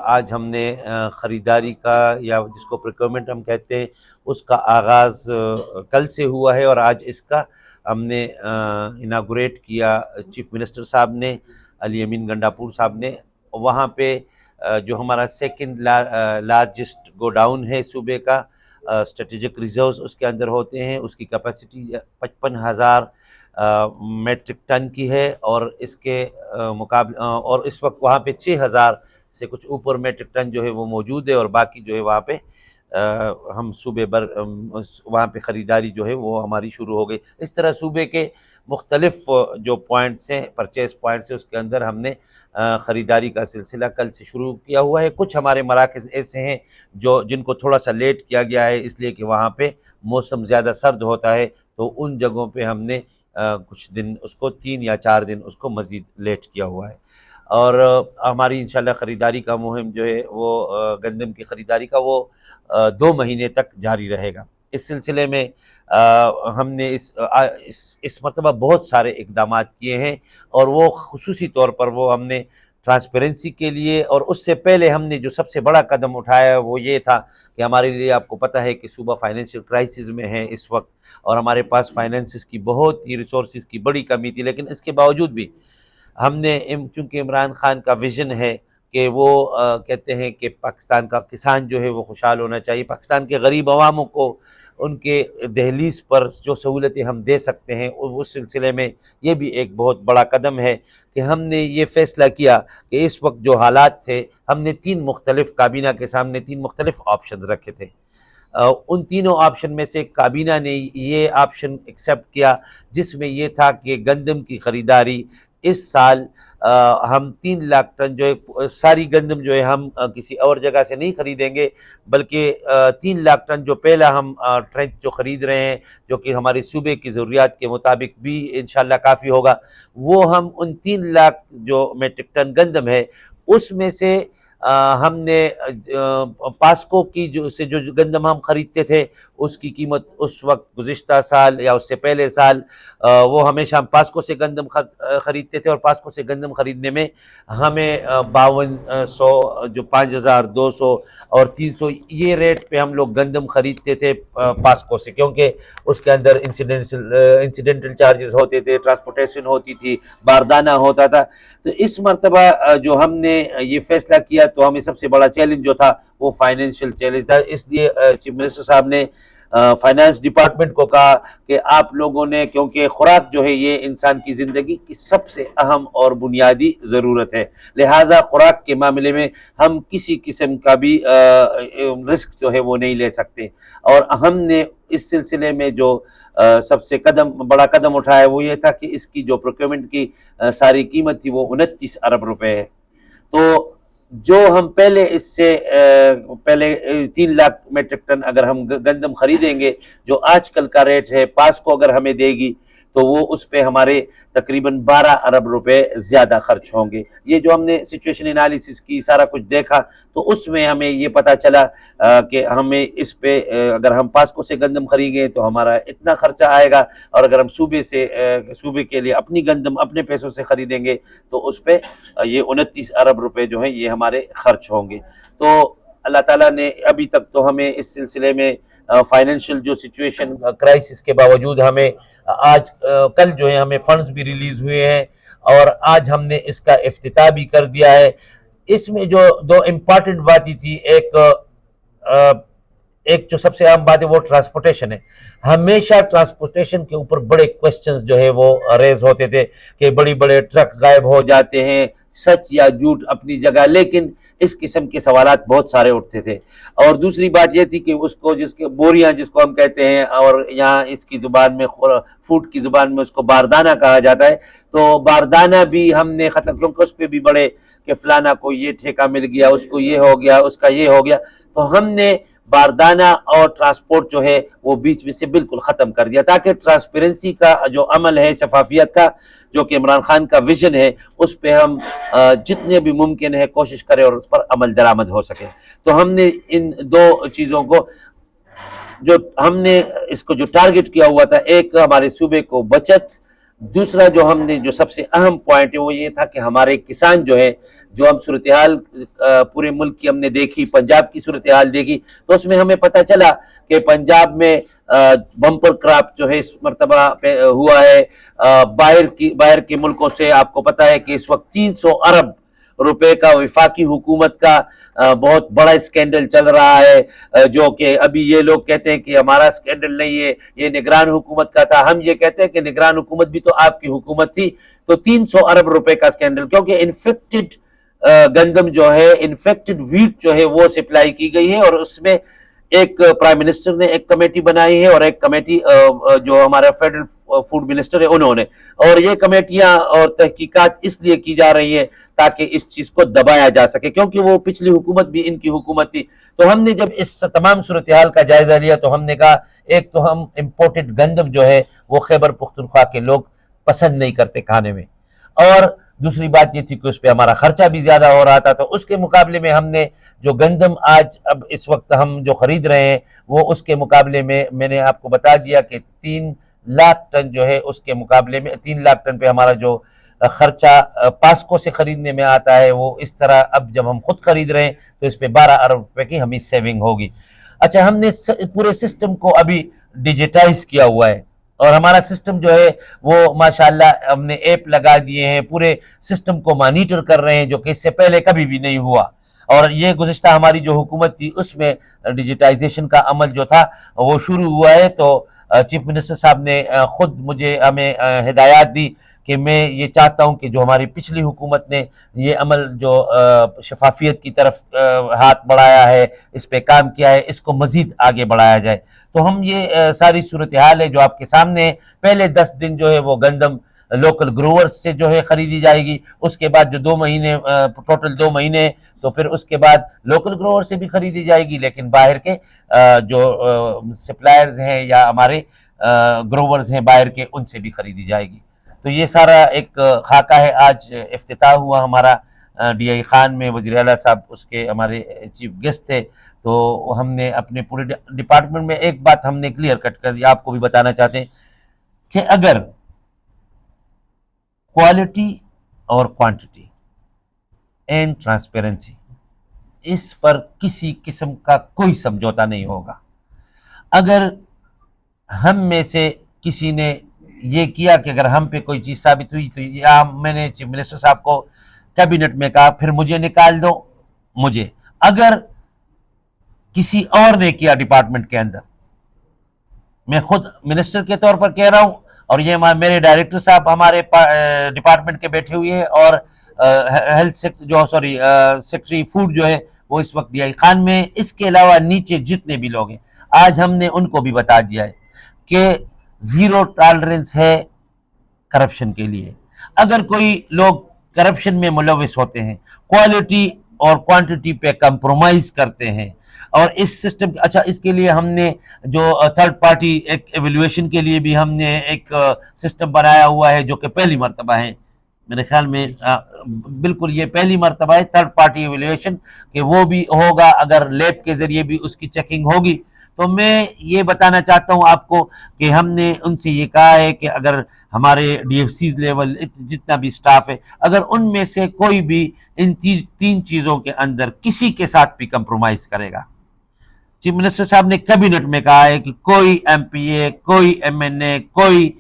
آج ہم نے خریداری کا یا جس کو پروکیورمنٹ ہم کہتے ہیں اس کا آغاز کل سے ہوا ہے، اور آج اس کا ہم نے اناگوریٹ کیا چیف منسٹر صاحب نے، علی امین گنڈاپور صاحب نے۔ وہاں پہ جو ہمارا سیکنڈ لارجسٹ گو ڈاؤن ہے صوبے کا، اسٹریٹجک ریزروز اس کے اندر ہوتے ہیں، اس کی کیپیسٹی 55,000 میٹرک ٹن کی ہے، اور اس کے مقابلے اور اس وقت وہاں پہ 6,000 سے کچھ اوپر میٹرک ٹن جو ہے وہ موجود ہے، اور باقی جو ہے وہاں پہ ہم صوبے بھر وہاں پہ خریداری جو ہے وہ ہماری شروع ہو گئی۔ اس طرح صوبے کے مختلف جو پوائنٹس ہیں، پرچیز پوائنٹس ہیں، اس کے اندر ہم نے خریداری کا سلسلہ کل سے شروع کیا ہوا ہے۔ کچھ ہمارے مراکز ایسے ہیں جن کو تھوڑا سا لیٹ کیا گیا ہے، اس لیے کہ وہاں پہ موسم زیادہ سرد ہوتا ہے، تو ان جگہوں پہ ہم نے کچھ دن اس کو 3 یا 4 دن اس کو مزید لیٹ کیا ہوا ہے۔ اور ہماری انشاءاللہ خریداری کا مہم جو ہے وہ گندم کی خریداری کا وہ 2 مہینے تک جاری رہے گا۔ اس سلسلے میں ہم نے اس مرتبہ بہت سارے اقدامات کیے ہیں، اور وہ خصوصی طور پر وہ ہم نے ٹرانسپیرنسی کے لیے، اور اس سے پہلے ہم نے جو سب سے بڑا قدم اٹھایا وہ یہ تھا کہ ہمارے لیے آپ کو پتہ ہے کہ صوبہ فائنینشیل کرائسس میں ہے اس وقت، اور ہمارے پاس فائنینسز کی بہت ہی ریسورسز کی بڑی کمی تھی، لیکن اس کے باوجود بھی ہم نے چونکہ عمران خان کا ویژن ہے کہ وہ کہتے ہیں کہ پاکستان کا کسان جو ہے وہ خوشحال ہونا چاہیے، پاکستان کے غریب عواموں کو ان کے دہلیز پر جو سہولتیں ہم دے سکتے ہیں، اس سلسلے میں یہ بھی ایک بہت بڑا قدم ہے کہ ہم نے یہ فیصلہ کیا کہ اس وقت جو حالات تھے، ہم نے 3 مختلف کابینہ کے سامنے 3 مختلف آپشن رکھے تھے۔ ان تینوں آپشن میں سے کابینہ نے یہ آپشن ایکسیپٹ کیا جس میں یہ تھا کہ گندم کی خریداری اس سال ہم 3 لاکھ ٹن جو ہے ساری گندم جو ہے ہم کسی اور جگہ سے نہیں خریدیں گے، بلکہ 3 لاکھ ٹن جو پہلا ہم ٹرنچ جو خرید رہے ہیں، جو کہ ہمارے صوبے کی ضروریات کے مطابق بھی انشاءاللہ کافی ہوگا، وہ ہم ان 3 لاکھ جو میٹرک ٹن گندم ہے اس میں سے ہم نے پاسکو کی جو گندم ہم خریدتے تھے، اس کی قیمت اس وقت گزشتہ سال یا اس سے پہلے سال وہ ہمیشہ ہم پاسکو سے گندم خریدتے تھے، اور پاسکو سے گندم خریدنے میں ہمیں 5200 جو 5200 اور 300 یہ ریٹ پہ ہم لوگ گندم خریدتے تھے پاسکو سے، کیونکہ اس کے اندر انسیڈنٹل چارجز ہوتے تھے، ٹرانسپورٹیشن ہوتی تھی، باردانہ ہوتا تھا۔ تو اس مرتبہ جو ہم نے یہ فیصلہ کیا تو ہمیں سب سے بڑا چیلنج جو تھا وہ فائنینشیل چیلنج تھا، اس لیے چیف منسٹر صاحب نے فائنانس ڈپارٹمنٹ کو کہا کہ آپ لوگوں نے، کیونکہ خوراک جو ہے یہ انسان کی زندگی کی سب سے اہم اور بنیادی ضرورت ہے، لہٰذا خوراک کے معاملے میں ہم کسی قسم کا بھی رسک جو ہے وہ نہیں لے سکتے، اور ہم نے اس سلسلے میں جو سب سے بڑا قدم اٹھایا وہ یہ تھا کہ اس کی جو پروکیورمنٹ کی ساری قیمت تھی وہ 29 ارب روپے ہے۔ تو جو ہم پہلے اس سے پہلے 3 لاکھ میٹرک ٹن اگر ہم گندم خریدیں گے، جو آج کل کا ریٹ ہے، پاسکو اگر ہمیں دے گی تو وہ اس پہ ہمارے تقریباً 12 ارب روپے زیادہ خرچ ہوں گے۔ یہ جو ہم نے سچویشن انالیسس کی، سارا کچھ دیکھا، تو اس میں ہمیں یہ پتہ چلا کہ ہمیں اس پہ اگر ہم پاسکو سے گندم خریدیں تو ہمارا اتنا خرچہ آئے گا، اور اگر ہم صوبے کے لیے اپنی گندم اپنے پیسوں سے خریدیں گے تو اس پہ یہ 29 ارب روپے جو ہیں یہ ہمارے خرچ ہوں گے۔ تو اللہ تعالیٰ نے ابھی تک تو ہمیں اس سلسلے میں فائنینشیل جو سچویشن کرائسس کے باوجود ہمیں کل جو ہے ہمیں فنڈز بھی ریلیز ہوئے ہیں، اور آج ہم نے اس کا افتتاح بھی کر دیا ہے۔ اس میں جو 2 امپارٹنٹ باتیں تھی، ایک جو سب سے اہم بات ہے وہ ٹرانسپورٹیشن ہے۔ ہمیشہ ٹرانسپورٹیشن کے اوپر بڑے کویسچنز جو ہے وہ ریز ہوتے تھے کہ بڑے ٹرک غائب ہو جاتے ہیں، سچ یا جھوٹ اپنی جگہ، لیکن اس قسم کے سوالات بہت سارے اٹھتے تھے۔ اور دوسری بات یہ تھی کہ اس کو بوریاں جس کو ہم کہتے ہیں، اور یہاں اس کی زبان میں فوڈ کی زبان میں اس کو باردانہ کہا جاتا ہے، تو باردانہ بھی ہم نے ختم، کیونکہ اس پہ بھی بڑے کہ فلانا کو یہ ٹھیکہ مل گیا، اس کو یہ ہو گیا، اس کا یہ ہو گیا، تو ہم نے باردانہ اور ٹرانسپورٹ جو ہے وہ بیچ میں سے بالکل ختم کر دیا، تاکہ ٹرانسپیرنسی کا جو عمل ہے، شفافیت کا جو کہ عمران خان کا ویژن ہے، اس پہ ہم جتنے بھی ممکن ہے کوشش کریں اور اس پر عمل درآمد ہو سکے۔ تو ہم نے ان 2 چیزوں کو جو ہم نے اس کو جو ٹارگٹ کیا ہوا تھا، ایک ہمارے صوبے کو بچت دوسرا جو ہم نے جو سب سے اہم پوائنٹ ہے وہ یہ تھا کہ ہمارے کسان جو ہے، جو ہم صورتحال پورے ملک کی ہم نے دیکھی، پنجاب کی صورتحال دیکھی، تو اس میں ہمیں پتہ چلا کہ پنجاب میں بمپر کراپ جو ہے اس مرتبہ ہوا ہے. باہر کے ملکوں سے آپ کو پتہ ہے کہ اس وقت 300 ارب روپے کا وفاقی حکومت کا بہت بڑا اسکینڈل چل رہا ہے، جو کہ ابھی یہ لوگ کہتے ہیں کہ ہمارا اسکینڈل نہیں ہے، یہ نگران حکومت کا تھا. ہم یہ کہتے ہیں کہ نگران حکومت بھی تو آپ کی حکومت تھی. تو 300 ارب روپے کا اسکینڈل، کیونکہ انفیکٹڈ گندم جو ہے، انفیکٹڈ ویٹ جو ہے وہ سپلائی کی گئی ہے، اور اس میں ایک پرائم منسٹر نے ایک کمیٹی بنائی ہے، اور ایک کمیٹی جو ہمارا فیڈرل فوڈ منسٹر ہے انہوں نے، اور یہ کمیٹیاں اور تحقیقات اس لیے کی جا رہی ہیں تاکہ اس چیز کو دبایا جا سکے، کیونکہ وہ پچھلی حکومت بھی ان کی حکومت تھی. تو ہم نے جب اس تمام صورتحال کا جائزہ لیا تو ہم نے کہا ایک تو ہم امپورٹڈ گندم جو ہے وہ خیبر پختونخوا کے لوگ پسند نہیں کرتے کھانے میں، اور دوسری بات یہ تھی کہ اس پہ ہمارا خرچہ بھی زیادہ ہو رہا تھا. تو اس کے مقابلے میں ہم نے جو گندم آج اب اس وقت ہم جو خرید رہے ہیں وہ اس کے مقابلے میں نے آپ کو بتا دیا کہ 3 لاکھ ٹن جو ہے، اس کے مقابلے میں 3 لاکھ ٹن پہ ہمارا جو خرچہ پاسکو سے خریدنے میں آتا ہے، وہ اس طرح اب جب ہم خود خرید رہے ہیں تو اس پہ 12 ارب روپے کی ہمیں سیونگ ہوگی. اچھا، ہم نے پورے سسٹم کو ابھی ڈیجیٹائز کیا ہوا ہے، اور ہمارا سسٹم جو ہے وہ ماشاءاللہ ہم نے ایپ لگا دیے ہیں، پورے سسٹم کو مانیٹر کر رہے ہیں، جو کہ اس سے پہلے کبھی بھی نہیں ہوا. اور یہ گزشتہ ہماری جو حکومت تھی اس میں ڈیجیٹائزیشن کا عمل جو تھا وہ شروع ہوا ہے. تو چیف منسٹر صاحب نے خود ہمیں ہدایات دی کہ میں یہ چاہتا ہوں کہ جو ہماری پچھلی حکومت نے یہ عمل جو شفافیت کی طرف ہاتھ بڑھایا ہے، اس پہ کام کیا ہے، اس کو مزید آگے بڑھایا جائے. تو ہم یہ ساری صورتحال ہے جو آپ کے سامنے ہے. پہلے 10 دن جو ہے وہ گندم لوکل گروورز سے جو ہے خریدی جائے گی، اس کے بعد جو 2 مہینے ٹوٹل 2 مہینے، تو پھر اس کے بعد لوکل گروور سے بھی خریدی جائے گی، لیکن باہر کے جو سپلائرز ہیں یا ہمارے گروورز ہیں باہر کے، ان سے بھی خریدی جائے گی. تو یہ سارا ایک خاکہ ہے. آج افتتاح ہوا ہمارا ڈی آئی خان میں، وزیر اعلیٰ صاحب اس کے ہمارے چیف گیسٹ تھے. تو ہم نے اپنے پورے ڈپارٹمنٹ میں ایک بات ہم نے کلیئر کٹ کر دی، آپ کو بھی بتانا چاہتے ہیں کہ اگر کوالٹی اور کوانٹٹی اینڈ ٹرانسپیرنسی، اس پر کسی قسم کا کوئی سمجھوتا نہیں ہوگا. اگر ہم میں سے کسی نے یہ کیا کہ اگر ہم پہ کوئی چیز ثابت ہوئی تو یا میں نے چیف منسٹر صاحب کو کیبنٹ میں کہا پھر مجھے نکال دو. مجھے اگر کسی اور نے کیا ڈپارٹمنٹ کے اندر، میں خود منسٹر کے طور پر کہہ رہا ہوں، اور یہ میرے ڈائریکٹر صاحب ہمارے ڈپارٹمنٹ کے بیٹھے ہوئے ہیں، اور ہیلتھ سیکرٹری فوڈ جو ہے وہ اس وقت ڈی آئی خان میں. اس کے علاوہ نیچے جتنے بھی لوگ ہیں آج ہم نے ان کو بھی بتا دیا ہے کہ 0 ٹالرنس ہے کرپشن کے لیے. اگر کوئی لوگ کرپشن میں ملوث ہوتے ہیں، کوالٹی اور کوانٹٹی پہ کمپرومائز کرتے ہیں، اور اس سسٹم اچھا اس کے لیے ہم نے جو تھرڈ پارٹی ایک ایویلویشن کے لیے بھی ہم نے ایک سسٹم بنایا ہوا ہے، جو کہ پہلی مرتبہ ہے میرے خیال میں. بالکل یہ پہلی مرتبہ ہے تھرڈ پارٹی ایویلویشن، کہ وہ بھی ہوگا اگر لیب کے ذریعے بھی اس کی چیکنگ ہوگی. تو میں یہ بتانا چاہتا ہوں آپ کو کہ ہم نے ان سے یہ کہا ہے کہ اگر ہمارے ڈی ایف سیز لیول جتنا بھی سٹاف ہے، اگر ان میں سے کوئی بھی ان 3 چیزوں کے اندر کسی کے ساتھ بھی کمپرومائز کرے گا، چیف منسٹر صاحب نے کیبنٹ میں کہا ہے کہ کوئی ایم پی اے، کوئی ایم این اے، کوئی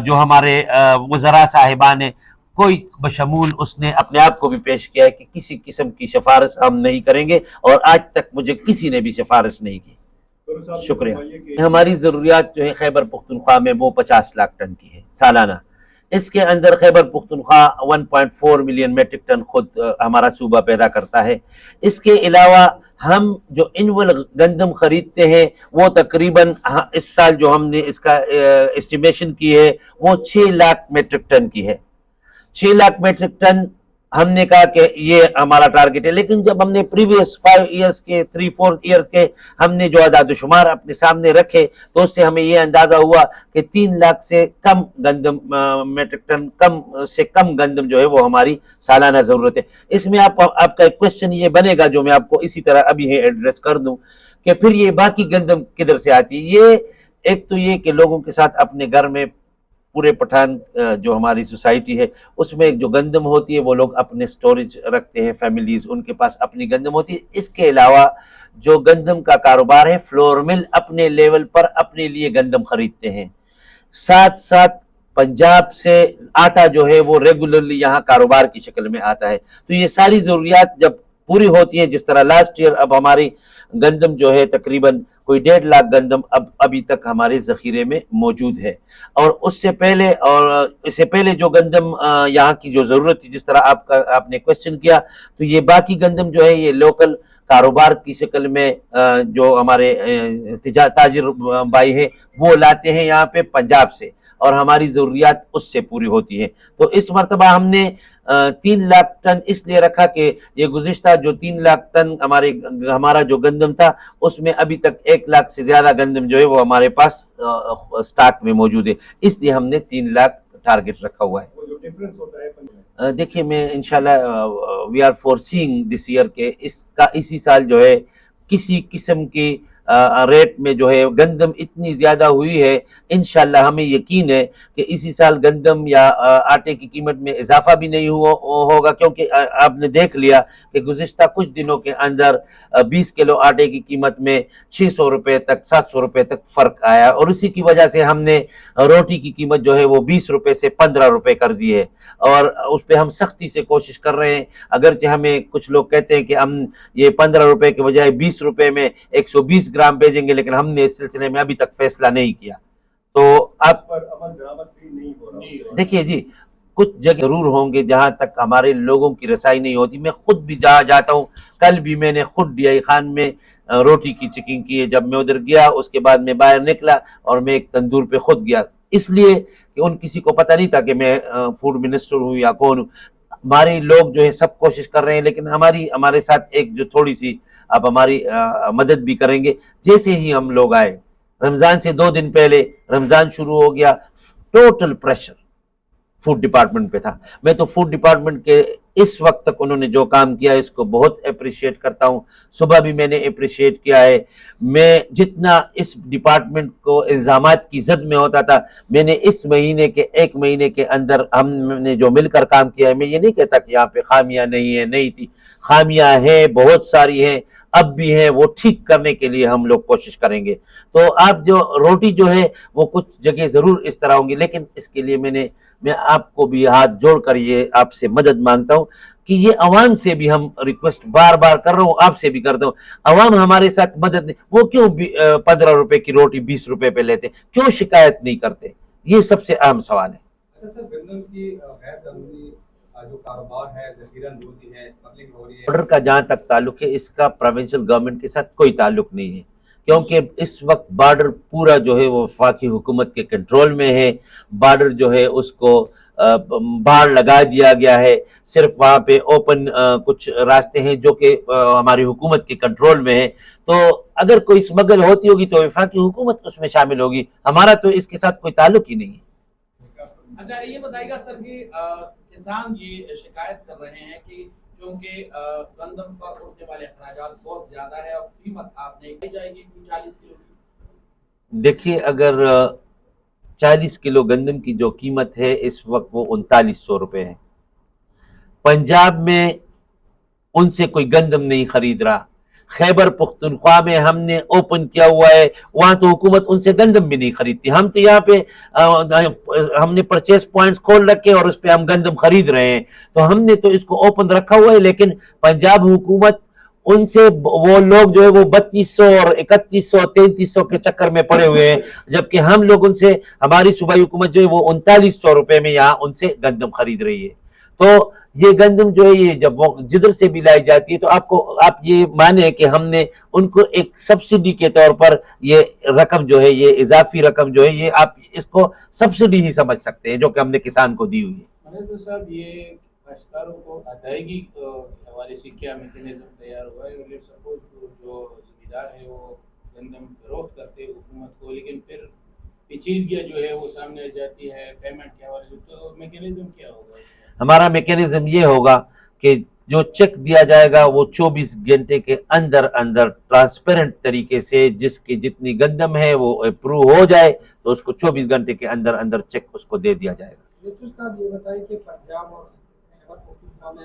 جو ہمارے وزراء صاحبان ہیں، کوئی بشمول اس نے اپنے آپ کو بھی پیش کیا ہے کہ کسی قسم کی سفارش ہم نہیں کریں گے، اور آج تک مجھے کسی نے بھی سفارش نہیں کی. شکریہ. ہماری ضروریات جو ہے خیبر پختونخوا میں وہ 50 لاکھ ٹن کی ہے سالانہ. اس کے اندر Khyber Pakhtunkhwa 1.4 million metric ton خود ہمارا صوبہ پیدا کرتا ہے. اس کے علاوہ ہم جو انول گندم خریدتے ہیں وہ تقریباً اس سال جو ہم نے اس کا اسٹیمیشن کی ہے وہ 6 لاکھ میٹرک ٹن کی ہے. 6 لاکھ میٹرک ٹن ہم نے کہا کہ یہ ہمارا ٹارگٹ ہے. لیکن جب ہم نے پریویس 5 ایئرز کے 3-4 ایئرز کے ہم نے جو اعداد و شمار اپنے سامنے رکھے تو اس سے ہمیں یہ اندازہ ہوا کہ 3 لاکھ سے کم گندم میٹرک ٹن کم گندم جو ہے وہ ہماری سالانہ ضرورت ہے. اس میں آپ کا ایک کوشچن یہ بنے گا جو میں آپ کو اسی طرح ابھی ایڈریس کر دوں کہ پھر یہ باقی گندم کدھر سے آتی ہے. یہ ایک تو یہ کہ لوگوں کے ساتھ اپنے گھر میں پورے پٹھان جو ہماری سوسائٹی ہے اس میں جو گندم ہوتی ہے وہ لوگ اپنے سٹوریج رکھتے ہیں، فیملیز ان کے پاس اپنی گندم ہوتی ہے۔ اس کے علاوہ جو گندم کا کاروبار ہے، فلور مل اپنے لیول پر اپنے لیے گندم خریدتے ہیں، ساتھ ساتھ پنجاب سے آٹا جو ہے وہ ریگولرلی یہاں کاروبار کی شکل میں آتا ہے۔ تو یہ ساری ضروریات جب پوری ہوتی ہیں، جس طرح لاسٹ ایئر اب ہماری گندم جو ہے تقریباً کوئی 1.5 لاکھ گندم ابھی تک ہمارے ذخیرے میں موجود ہے، اور اس سے پہلے جو گندم یہاں کی جو ضرورت تھی، جس طرح آپ نے کوشچن کیا، تو یہ باقی گندم جو ہے یہ لوکل کاروبار کی شکل میں جو ہمارے تاجر بھائی ہیں وہ لاتے ہیں یہاں پہ پنجاب سے، اور ہماری ضروریات اس سے پوری ہوتی ہیں۔ تو اس مرتبہ ہم نے 3 لاکھ ٹن اس لیے رکھا کہ یہ گزشتہ جو 3 لاکھ ٹن ہمارا جو گندم تھا اس میں ابھی تک 1 لاکھ سے زیادہ گندم جو ہے وہ ہمارے پاس سٹاک میں موجود ہے، اس لیے ہم نے 3 لاکھ ٹارگٹ رکھا ہوا ہے۔ دیکھیے میں انشاءاللہ we are foreseeing this year کہ اسی سال جو ہے کسی قسم کی ریٹ میں جو ہے گندم اتنی زیادہ ہوئی ہے، انشاءاللہ ہمیں یقین ہے کہ اسی سال گندم یا آٹے کی قیمت میں اضافہ بھی نہیں ہوگا، کیونکہ آپ نے دیکھ لیا کہ گزشتہ کچھ دنوں کے اندر 20 کلو آٹے کی قیمت میں 600 روپے تک 700 روپے تک فرق آیا، اور اسی کی وجہ سے ہم نے روٹی کی قیمت جو ہے وہ 20 روپے سے 15 روپے کر دی ہے، اور اس پہ ہم سختی سے کوشش کر رہے ہیں۔ اگرچہ ہمیں کچھ لوگ کہتے ہیں کہ ہم یہ 15 روپے کے بجائے 20 روپے میں 120 گرام بھیجیں گے، لیکن ہم نے اس سلسلے میں ابھی تک فیصلہ نہیں کیا۔ تو آپ دیکھیے جی، کچھ جگہ ضرور ہوں گے جہاں تک ہمارے لوگوں کی رسائی نہیں ہوتی۔ میں خود بھی جہاں جاتا ہوں، کل بھی میں نے خود ڈی آئی خان میں روٹی کی چیکنگ کی ہے، جب میں ادھر گیا اس کے بعد میں باہر نکلا اور میں ایک تندور پہ خود گیا، اس لیے کہ ان کسی کو پتہ نہیں تھا کہ میں فوڈ منسٹر ہوں یا کون ہوں۔ ہمارے لوگ جو ہے سب کوشش کر رہے ہیں، لیکن ہمارے ساتھ ایک جو تھوڑی سی آپ ہماری مدد بھی کریں گے۔ جیسے ہی ہم لوگ آئے، رمضان سے 2 دن پہلے رمضان شروع ہو گیا، ٹوٹل پریشر فوڈ ڈپارٹمنٹ پہ تھا۔ میں تو فوڈ ڈپارٹمنٹ کے اس وقت تک انہوں نے جو کام کیا ہے اس کو بہت اپریشیٹ کرتا ہوں۔ صبح بھی میں نے اپریشیٹ کیا ہے۔ میں جتنا اس ڈپارٹمنٹ کو الزامات کی زد میں ہوتا تھا، میں نے اس مہینے کے 1 مہینے کے اندر ہم نے جو مل کر کام کیا ہے، میں یہ نہیں کہتا کہ یہاں پہ خامیاں نہیں تھی، خامیاں ہیں، بہت ساری ہیں، اب بھی ہیں، وہ ٹھیک کرنے کے لیے ہم لوگ کوشش کریں گے۔ تو آپ جو روٹی جو ہے وہ کچھ جگہ ضرور اس طرح ہوں گی، لیکن اس کے لیے میں آپ کو بھی ہاتھ جوڑ کر یہ آپ سے مدد مانگتا ہوں کہ یہ عوام سے بھی ہم ریکویسٹ بار بار کر رہا ہوں، آپ سے بھی کرتا ہوں، عوام ہمارے ساتھ مدد نہیں، وہ کیوں 15 روپے کی روٹی 20 روپے پہ لیتے، کیوں شکایت نہیں کرتے؟ یہ سب سے اہم سوال ہے۔ جو کاروبار ہے، ذخیرہ اندوزی ہے، اسمگلنگ ہو رہی ہے، بارڈر کا جہاں تک تعلق ہے، اس کا پروونشل گورنمنٹ کے ساتھ کوئی تعلق نہیں ہے، کیونکہ اس وقت بارڈر پورا جو ہے وہ وفاقی حکومت کے کنٹرول میں ہے۔ بارڈر جو ہے اس کو باڑ لگا دیا گیا ہے، صرف وہاں پہ اوپن کچھ راستے ہیں جو کہ ہماری حکومت کے کنٹرول میں ہیں۔ تو اگر کوئی اسمگل ہوتی ہوگی تو وفاقی حکومت اس میں شامل ہوگی، ہمارا تو اس کے ساتھ کوئی تعلق ہی نہیں ہے۔ اچھا یہ بتائیے گا سر کہ کسان یہ شکایت کر رہے ہیں کہ چونکہ گندم پر اٹھنے والے اخراجات بہت زیادہ ہے اور قیمت آپ نے کی جائے گی 40 کلو کی۔ دیکھیے اگر 40 کلو گندم کی جو قیمت ہے اس وقت وہ 3900 روپے ہے، پنجاب میں ان سے کوئی گندم نہیں خرید رہا، خیبر پختونخوا میں ہم نے اوپن کیا ہوا ہے، وہاں تو حکومت ان سے گندم بھی نہیں خریدتی، ہم تو یہاں پہ ہم نے پرچیز پوائنٹس کھول رکھے اور اس پہ ہم گندم خرید رہے ہیں، تو ہم نے تو اس کو اوپن رکھا ہوا ہے، لیکن پنجاب حکومت ان سے وہ لوگ جو ہے وہ 3200 اور 3100 3300 کے چکر میں پڑے ہوئے ہیں، جبکہ ہم لوگ ان سے، ہماری صوبائی حکومت جو ہے وہ 3900 روپے میں یہاں ان سے گندم خرید رہی ہے۔ تو یہ گندم جو ہے یہ جب وہ جدھر سے بھی لائی جاتی ہے تو آپ یہ مانیں کہ ہم نے ان کو ایک سبسڈی کے طور پر یہ رقم جو ہے، یہ اضافی رقم جو ہے، یہ آپ اس کو سبسڈی ہی سمجھ سکتے ہیں جو کہ ہم نے کسان کو دی ہوئی ہے۔ صاحب یہ کاشتکاروں کو ادائیگی حوالے سے کیا میکینزم تیار ہوا ہے؟ لیٹ سپوز جو ذمہ دار ہے وہ گندم فروخت کرتے ہیں حکومت کو، لیکن پھر پیچیدگیاں جو ہے وہ سامنے آ جاتی ہے پیمنٹ کے حوالے سے، تو میکینزم کیا ہوگا؟ ہمارا میکینزم یہ ہوگا کہ جو چیک دیا جائے گا وہ 24 گھنٹے کے اندر اندر ٹرانسپیرنٹ طریقے سے، جس کی جتنی گندم ہے وہ اپروو ہو جائے تو اس کو 24 گھنٹے کے اندر اندر چیک اس کو دے دیا جائے گا۔ منسٹر صاحب یہ بتائیں کہ پنجاب اور خیبر پختونخوا میں